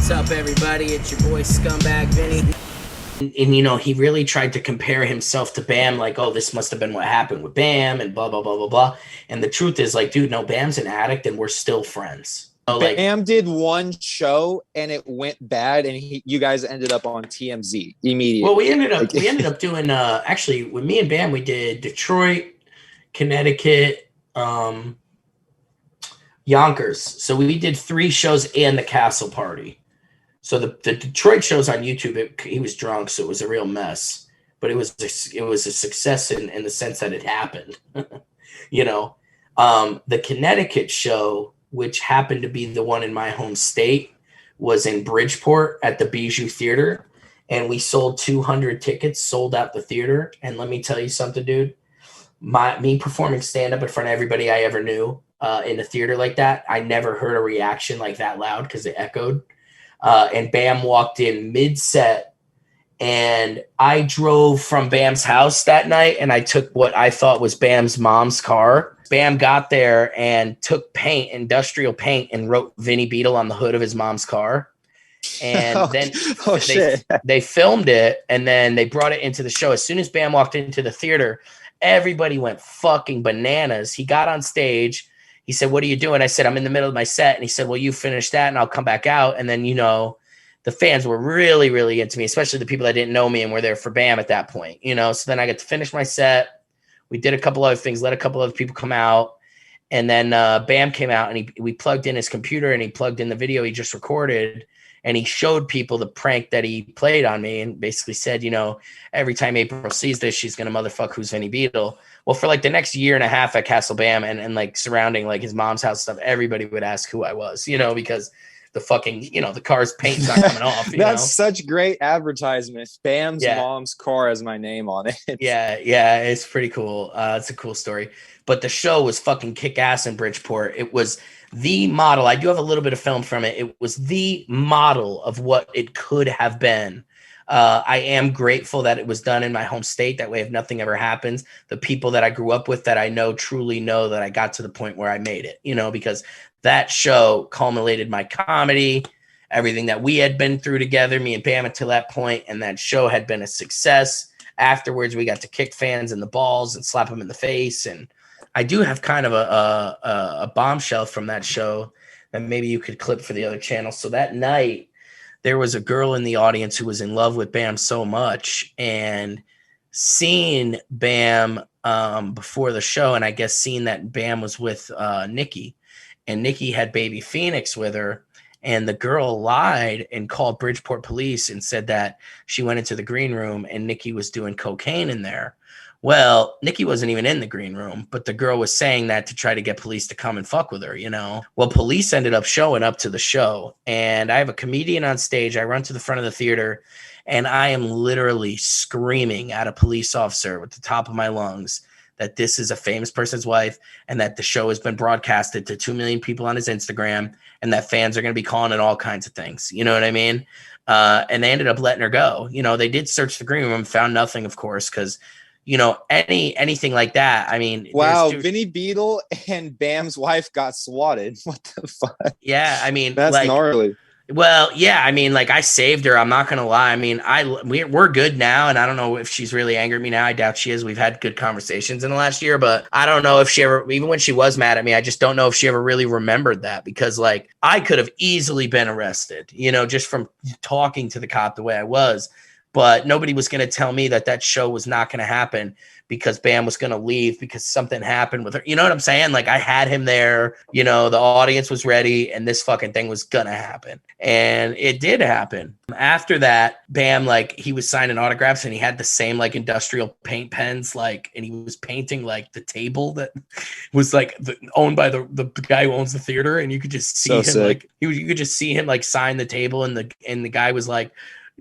What's up, everybody? It's your boy Scumbag Vinny. And, you know, he really tried to compare himself to Bam, like, oh, this must have been what happened with Bam and blah, blah, blah, blah, blah. And the truth is, like, dude, no, Bam's an addict and we're still friends. So, like, Bam did one show and it went bad, and you guys ended up on TMZ immediately. Well, we ended up doing actually with me and Bam, we did Detroit, Connecticut, Yonkers. So we did 3 shows and the Castle Party. So the Detroit show's on YouTube. He was drunk, so it was a real mess. But it was a success in the sense that it happened. You know, the Connecticut show, which happened to be the one in my home state, was in Bridgeport at the Bijou Theater, and we sold 200 tickets, sold out the theater. And let me tell you something, dude. Me performing stand-up in front of everybody I ever knew in a theater like that, I never heard a reaction like that loud because it echoed. And Bam walked in mid-set, and I drove from Bam's house that night, and I took what I thought was Bam's mom's car. Bam got there and took paint, industrial paint, and wrote Vinny Beedle on the hood of his mom's car. And then they filmed it, and then they brought it into the show. As soon as Bam walked into the theater, everybody went fucking bananas. He got on stage. He said, "What are you doing?" I said, "I'm in the middle of my set." And he said, "Well, you finish that and I'll come back out." And then, you know, the fans were really, really into me, especially the people that didn't know me and were there for Bam at that point, you know? So then I got to finish my set. We did a couple other things, let a couple other people come out. And then Bam came out, and we plugged in his computer, and he plugged in the video he just recorded. And he showed people the prank that he played on me, and basically said, you know, every time April sees this, she's going to motherfuck who's Vinny Beedle. Well, for like the next year and a half at Castle Bam and like surrounding like his mom's house stuff, everybody would ask who I was, you know, because the fucking, you know, the car's paint's not coming off. That's such great advertisement. Bam's mom's car has my name on it. Yeah, it's pretty cool. It's a cool story. But the show was fucking kick ass in Bridgeport. It was the model. I do have a little bit of film from it. It was the model of what it could have been. I am grateful that it was done in my home state. That way, if nothing ever happens, the people that I grew up with that I know truly know that I got to the point where I made it, you know, because that show culminated my comedy, everything that we had been through together, me and Bam, until that point, and that show had been a success. Afterwards, we got to kick fans in the balls and slap them in the face. And I do have kind of a bombshell from that show that maybe you could clip for the other channel. So that night, there was a girl in the audience who was in love with Bam so much, and seeing Bam before the show, and I guess seeing that Bam was with Nikki, and Nikki had baby Phoenix with her, and the girl lied and called Bridgeport police and said that she went into the green room and Nikki was doing cocaine in there. Well, Nikki wasn't even in the green room, but the girl was saying that to try to get police to come and fuck with her, you know? Well, police ended up showing up to the show, and I have a comedian on stage. I run to the front of the theater, and I am literally screaming at a police officer with the top of my lungs that this is a famous person's wife, and that the show has been broadcasted to 2 million people on his Instagram, and that fans are going to be calling it all kinds of things. You know what I mean? And they ended up letting her go. You know, they did search the green room, found nothing, of course, because you know, anything like that. I mean, wow, Vinny Beedle and Bam's wife got swatted. What the fuck? Yeah, I mean, that's like, gnarly. Well, yeah, I mean, like I saved her. I'm not gonna lie. I mean, we're good now, and I don't know if she's really angry at me now. I doubt she is. We've had good conversations in the last year, but I don't know if she ever, even when she was mad at me, I just don't know if she ever really remembered that, because like I could have easily been arrested, you know, just from talking to the cop the way I was. But nobody was going to tell me that show was not going to happen because Bam was going to leave because something happened with her. You know what I'm saying? Like I had him there, you know, the audience was ready, and this fucking thing was going to happen. And it did happen. After that, Bam, like he was signing autographs, and he had the same like industrial paint pens, like, and he was painting like the table that was like owned by the guy who owns the theater. And you could just see him sick. Like, you could just see him like sign the table, and the guy was like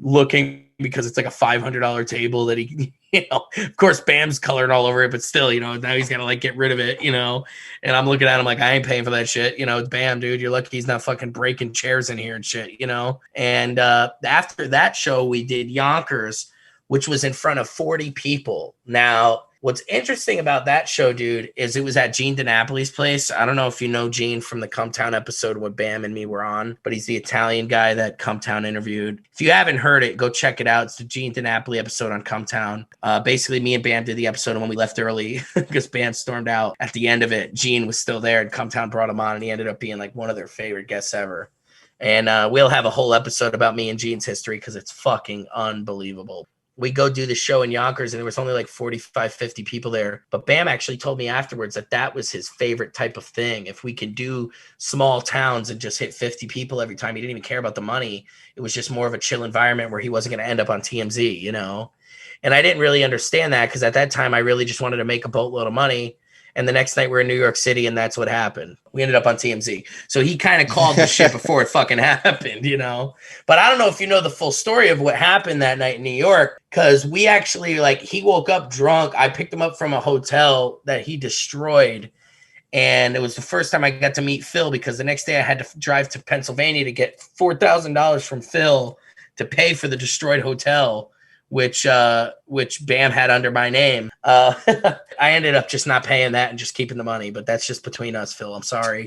looking, because it's like a $500 table that he, you know, of course Bam's colored all over it, but still, you know, now he's got to like get rid of it, you know. And I'm looking at him like, I ain't paying for that shit, you know. It's Bam, dude, you're lucky he's not fucking breaking chairs in here and shit, you know. And after that show, we did Yonkers, which was in front of 40 people. Now What's interesting about that show, dude, is it was at Gene DiNapoli's place. I don't know if you know Gene from the Cumtown episode when Bam and me were on, but he's the Italian guy that Cumtown interviewed. If you haven't heard it, go check it out. It's the Gene DiNapoli episode on Cumtown. Basically, me and Bam did the episode, and when we left early because Bam stormed out at the end of it, Gene was still there, and Cumtown brought him on, and he ended up being like one of their favorite guests ever. And we'll have a whole episode about me and Gene's history because it's fucking unbelievable. We go do the show in Yonkers, and there was only like 45, 50 people there. But Bam actually told me afterwards that was his favorite type of thing. If we could do small towns and just hit 50 people every time, he didn't even care about the money. It was just more of a chill environment where he wasn't going to end up on TMZ, you know? And I didn't really understand that because at that time, I really just wanted to make a boatload of money. And the next night we're in New York City, and that's what happened. We ended up on TMZ. So he kind of called the shit before it fucking happened, you know? But I don't know if you know the full story of what happened that night in New York, because we actually, like, he woke up drunk. I picked him up from a hotel that he destroyed. And it was the first time I got to meet Phil, because the next day I had to drive to Pennsylvania to get $4,000 from Phil to pay for the destroyed hotel, which Bam had under my name. I ended up just not paying that and just keeping the money, but that's just between us, Phil. I'm sorry.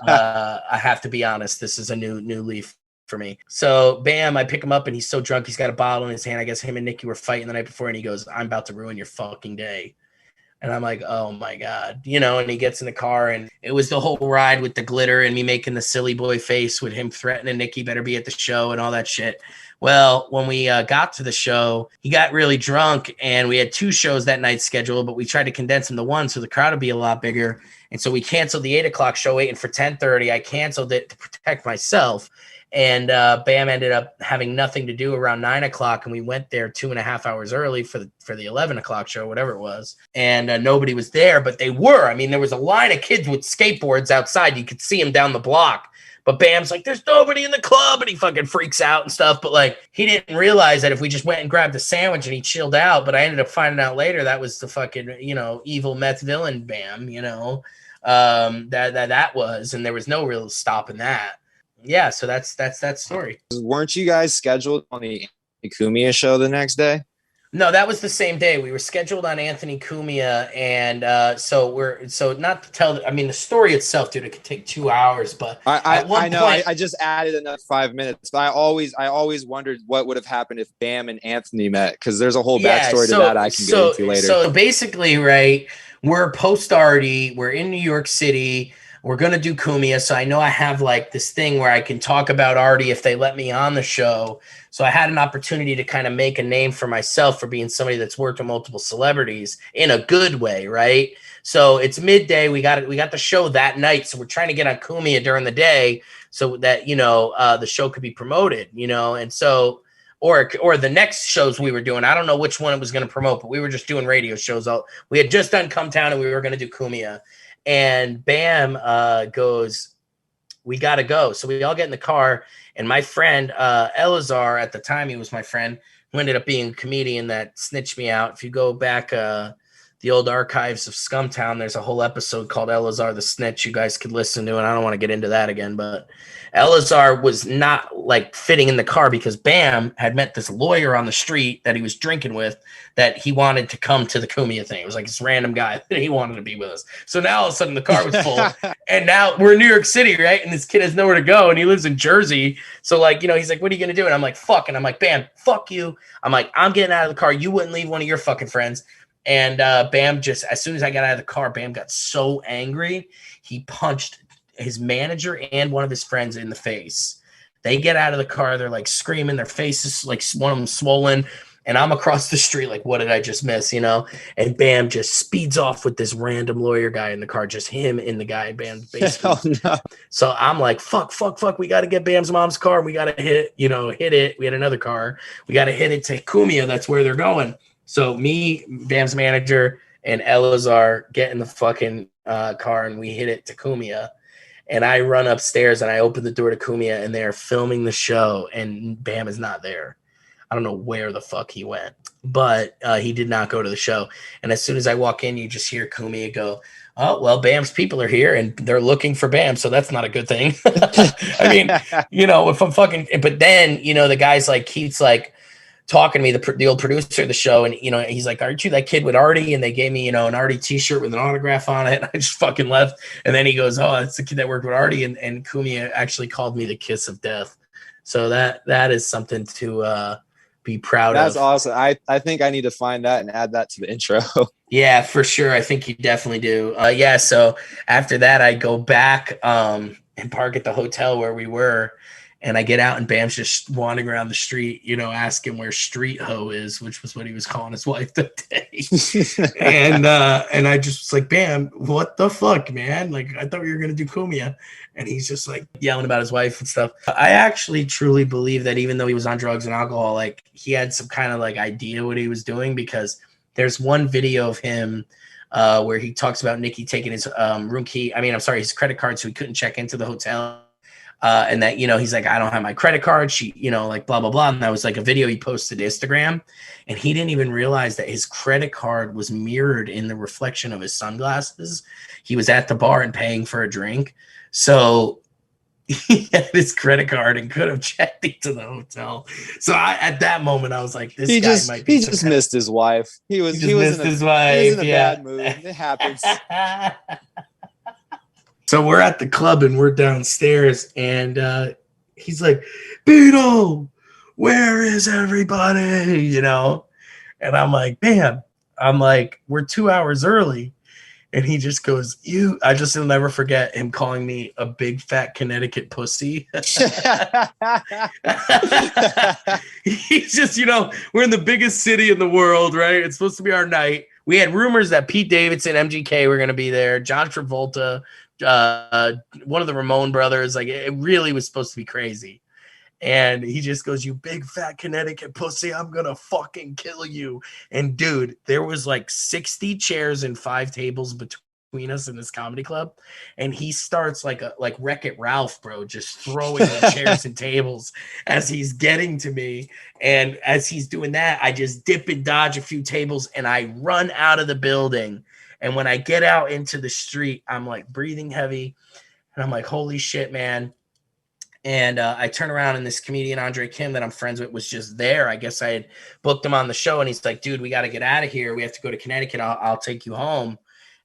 I have to be honest. This is a new leaf for me. So Bam, I pick him up, and he's so drunk. He's got a bottle in his hand. I guess him and Nikki were fighting the night before, and he goes, "I'm about to ruin your fucking day." And I'm like, oh my God, you know, and he gets in the car, and it was the whole ride with the glitter and me making the silly boy face with him threatening Nikki better be at the show and all that shit. Well, when we got to the show, he got really drunk, and we had 2 shows that night scheduled, but we tried to condense them to 1 so the crowd would be a lot bigger. And so we canceled the 8 o'clock show, waiting for 10:30. I canceled it to protect myself. And Bam ended up having nothing to do around 9 o'clock, and we went there 2.5 hours early for the 11 o'clock show, whatever it was. And nobody was there, but they were. I mean, there was a line of kids with skateboards outside. You could see them down the block. But Bam's like, "There's nobody in the club," and he fucking freaks out and stuff. But like, he didn't realize that if we just went and grabbed a sandwich and he chilled out. But I ended up finding out later that was the fucking, you know, evil meth villain Bam, you know, that was, and there was no real stopping that. Yeah, so that's that story. Weren't you guys scheduled on the Anthony Cumia show the next day? No, that was the same day. We were scheduled on Anthony Cumia, and so not to tell. I mean, the story itself, dude, it could take 2 hours. But I know. I just added another 5 minutes. But I always wondered what would have happened if Bam and Anthony met, because there's a whole backstory to that I can get into later. So basically, right, we're post Artie. We're in New York City. We're going to do Cumia. So I know I have like this thing where I can talk about Artie if they let me on the show. So I had an opportunity to kind of make a name for myself for being somebody that's worked with multiple celebrities in a good way, right? So it's midday. We got the show that night. So we're trying to get on Cumia during the day so that, you know, the show could be promoted, you know? And so, or the next shows we were doing, I don't know which one it was going to promote, but we were just doing radio shows. We had just done Cumtown, and we were going to do Cumia. And Bam goes, "We got to go." So we all get in the car, and my friend Elazar, at the time he was my friend, who ended up being a comedian that snitched me out. If you go back the old archives of SCUMTOWN, there's a whole episode called Elazar the Snitch you guys could listen to, and I don't want to get into that again, but Elazar was not like fitting in the car because Bam had met this lawyer on the street that he was drinking with that he wanted to come to the Cumia thing. It was like this random guy that he wanted to be with us. So now all of a sudden the car was full and now we're in New York City, right? And this kid has nowhere to go and he lives in Jersey. So like, you know, he's like, "What are you going to do?" And I'm like, "Fuck." And I'm like, "Bam, fuck you." I'm like, "I'm getting out of the car. You wouldn't leave one of your fucking friends." And Bam just, as soon as I got out of the car, Bam got so angry, he punched his manager and one of his friends in the face. They get out of the car, they're like screaming, their faces, like one of them swollen, and I'm across the street like, what did I just miss, you know? And Bam just speeds off with this random lawyer guy in the car, just him and the guy in Bam's basement. Oh, no. So I'm like, fuck, we got to get Bam's mom's car. We got to hit it. We had another car. We got to hit it to Cumia. That's where they're going. So me, Bam's manager, and Elazar get in the fucking car, and we hit it to Cumia. And I run upstairs, and I open the door to Cumia, and they're filming the show, and Bam is not there. I don't know where the fuck he went, but he did not go to the show. And as soon as I walk in, you just hear Cumia go, "Oh, well, Bam's people are here, and they're looking for Bam, so that's not a good thing." I mean, you know, if I'm fucking – but then, you know, the guy's like – Keith's like, talking to me, the old producer of the show, and he's like, "Aren't you that kid with Artie?" And they gave me, an Artie T-shirt with an autograph on it. And I just fucking left. And then he goes, "Oh, it's the kid that worked with Artie." And Cumia actually called me the kiss of death. So that is something to be proud of. That's awesome. I think I need to find that and add that to the intro. Yeah, for sure. I think you definitely do. Yeah. So after that, I go back and park at the hotel where we were. And I get out and Bam's just wandering around the street, asking where Street Ho is, which was what he was calling his wife that day. and I just was like, Bam, what the fuck, man? Like, I thought we were going to do Cumia. And he's just like yelling about his wife and stuff. I actually truly believe that even though he was on drugs and alcohol, like he had some kind of like idea what he was doing, because there's one video of him where he talks about Nikki taking his room key. His credit card, so he couldn't check into the hotel. And that, he's like, I don't have my credit card. She, like blah, blah, blah. And that was like a video he posted to Instagram. And he didn't even realize that his credit card was mirrored in the reflection of his sunglasses. He was at the bar and paying for a drink. So he had his credit card and could have checked into the hotel. So at that moment, I was like, this guy might be. He just missed his wife. He was in a bad mood. It happens. So we're at the club and we're downstairs, and he's like, Beedle, where is everybody? And I'm like, Bam, we're 2 hours early. And he just goes, I just will never forget him calling me a big fat Connecticut pussy. He's just, we're in the biggest city in the world, right? It's supposed to be our night. We had rumors that Pete Davidson, MGK were going to be there, John Travolta, one of the Ramone brothers. Like, it really was supposed to be crazy. And he just goes, you big fat Connecticut pussy, I'm gonna fucking kill you. And dude, there was like 60 chairs and 5 tables between us in this comedy club. And he starts like Wreck-It Ralph, bro, just throwing the chairs and tables as he's getting to me. And as he's doing that, I just dip and dodge a few tables and I run out of the building. And when I get out into the street, I'm like breathing heavy. And I'm like, holy shit, man. And I turn around and this comedian, Andre Kim, that I'm friends with, was just there. I guess I had booked him on the show. And he's like, dude, we got to get out of here. We have to go to Connecticut. I'll take you home.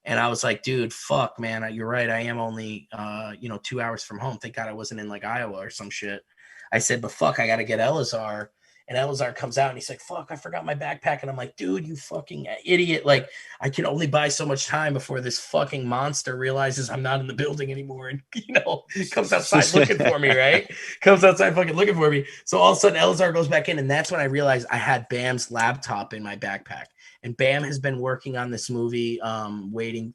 And I was like, dude, fuck, man. You're right. I am only, 2 hours from home. Thank God I wasn't in like Iowa or some shit. I said, but fuck, I got to get Elazar. And Elazar comes out and he's like, fuck, I forgot my backpack. And I'm like, dude, you fucking idiot. Like, I can only buy so much time before this fucking monster realizes I'm not in the building anymore. And, comes outside looking for me, right? Comes outside fucking looking for me. So all of a sudden, Elazar goes back in. And that's when I realized I had Bam's laptop in my backpack. And Bam has been working on this movie, I'm Waiting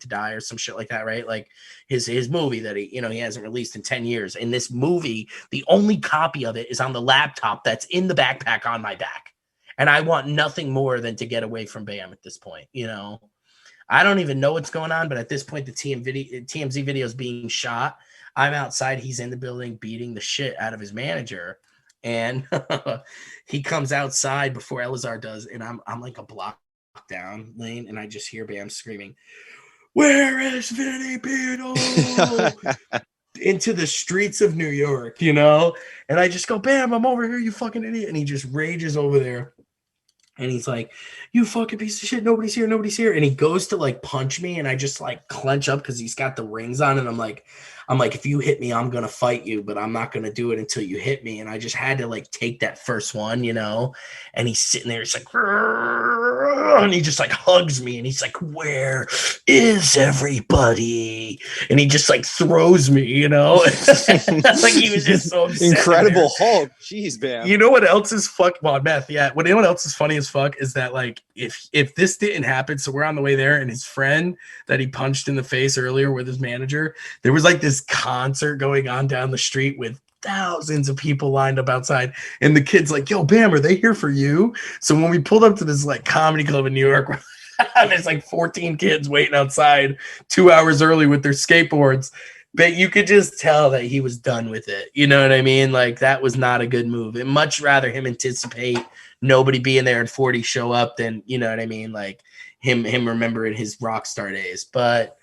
to Die or some shit like that, right? Like his movie that he hasn't released in 10 years. In this movie, the only copy of it is on the laptop that's in the backpack on my back. And I want nothing more than to get away from Bam at this point. I don't even know what's going on, but at this point, the TMZ video is being shot. I'm outside. He's in the building beating the shit out of his manager. And he comes outside before Elazar does. And I'm like a block down lane. And I just hear Bam screaming, where is Vinny Beedle? Into the streets of New York, And I just go, Bam, I'm over here, you fucking idiot. And he just rages over there. And he's like, you fucking piece of shit. Nobody's here. And he goes to like punch me. And I just like clench up because he's got the rings on. And I'm like, if you hit me, I'm going to fight you, but I'm not going to do it until you hit me. And I just had to like take that first one, and he's sitting there. He's like, and he just like hugs me. And he's like, where is everybody? And he just like throws me, like he was just so upset. Incredible Hulk. Jeez, Bam. You know what else is meth? Yeah. What anyone else is funny as fuck is that like, if this didn't happen, so we're on the way there and his friend that he punched in the face earlier with his manager, there was like this concert going on down the street with thousands of people lined up outside, and the kid's like, yo, Bam, are they here for you? So when we pulled up to this like comedy club in New York, there's like 14 kids waiting outside 2 hours early with their skateboards, but you could just tell that he was done with it. You know what I mean? Like, that was not a good move. I'd much rather him anticipate nobody being there and 40 show up than, you know what I mean, like him remembering his rock star days. But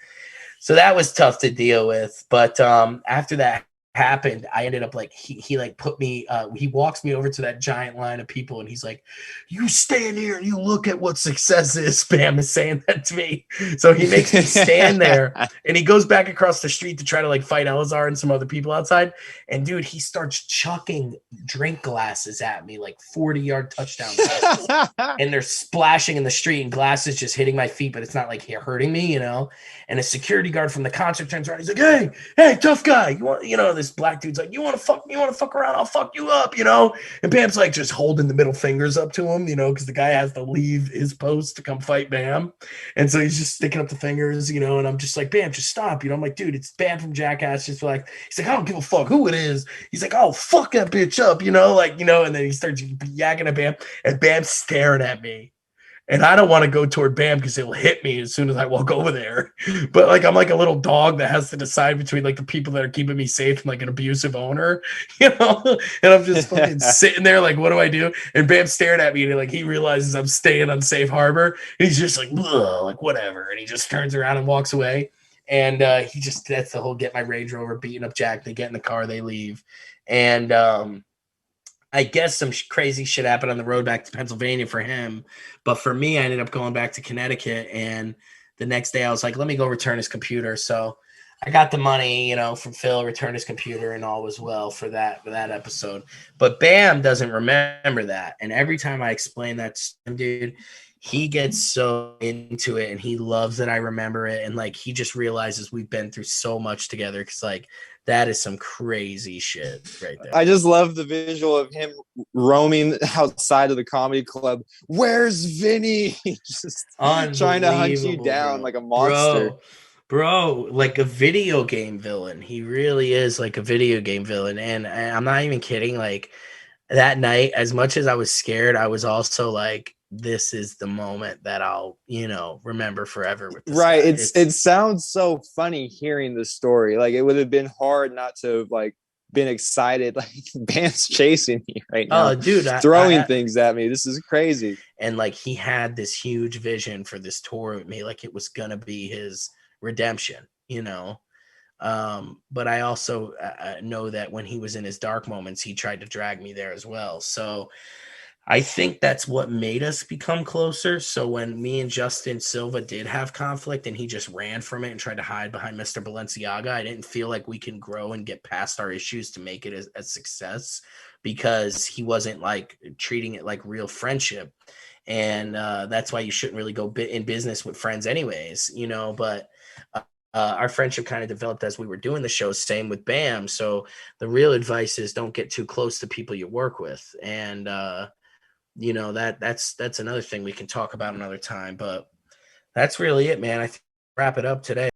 so that was tough to deal with. But after that happened, I ended up like he like put me he walks me over to that giant line of people and he's like, you stand here and you look at what success is. Bam is saying that to me. So he makes me stand there and he goes back across the street to try to like fight Elazar and some other people outside. And dude, he starts chucking drink glasses at me, like 40-yard touchdown passes. And they're splashing in the street and glasses just hitting my feet, but it's not like hurting me, you know. And a security guard from the concert turns around, he's like, hey, tough guy, you want, you know, this black dude's like, you want to fuck around, I'll fuck you up, you know. And Bam's like just holding the middle fingers up to him, you know, because the guy has to leave his post to come fight Bam. And so he's just sticking up the fingers, you know, and I'm just like, Bam, just stop, you know. I'm like, dude, it's Bam from Jackass. Just like, he's like, I don't give a fuck who it is. He's like, oh, fuck that bitch up, you know, like, you know. And then he starts yakking at Bam, and Bam's staring at me. And I don't want to go toward Bam because it'll hit me as soon as I walk over there. But like I'm like a little dog that has to decide between like the people that are keeping me safe and like an abusive owner, you know. And I'm just fucking sitting there like, what do I do? And Bam's staring at me and like he realizes I'm staying on safe harbor. And he's just like whatever. And he just turns around and walks away. And he just that's the whole get my Range Rover, beating up Jack. They get in the car, they leave, and I guess some crazy shit happened on the road back to Pennsylvania for him. But for me, I ended up going back to Connecticut. And the next day I was like, let me go return his computer. So I got the money, you know, from Phil, returned his computer, and all was well for that episode. But Bam doesn't remember that. And every time I explain that to him, dude, he gets so into it and he loves that I remember it. And like, he just realizes we've been through so much together. Cause like, that is some crazy shit right there. I just love the visual of him roaming outside of the comedy club. Where's Vinny? Just trying to hunt you down like a monster. Bro, like a video game villain. He really is like a video game villain. And I'm not even kidding. Like that night, as much as I was scared, I was also like, this is the moment that I'll, you know, remember forever with this right guy. It sounds so funny hearing the story. Like it would have been hard not to have like been excited. Like Bam's chasing me right now, dude, throwing things at me. This is crazy. And like he had this huge vision for this tour with me, like it was gonna be his redemption, you know. But I also know that when he was in his dark moments, he tried to drag me there as well. So I think that's what made us become closer. So when me and Justin Silva did have conflict and he just ran from it and tried to hide behind Mr. Balenciaga, I didn't feel like we can grow and get past our issues to make it a success, because he wasn't like treating it like real friendship. And that's why you shouldn't really go in business with friends anyways, you know. But our friendship kind of developed as we were doing the show. Same with Bam. So the real advice is don't get too close to people you work with. And, you know, that's another thing we can talk about another time, but that's really it, man. I think wrap it up today.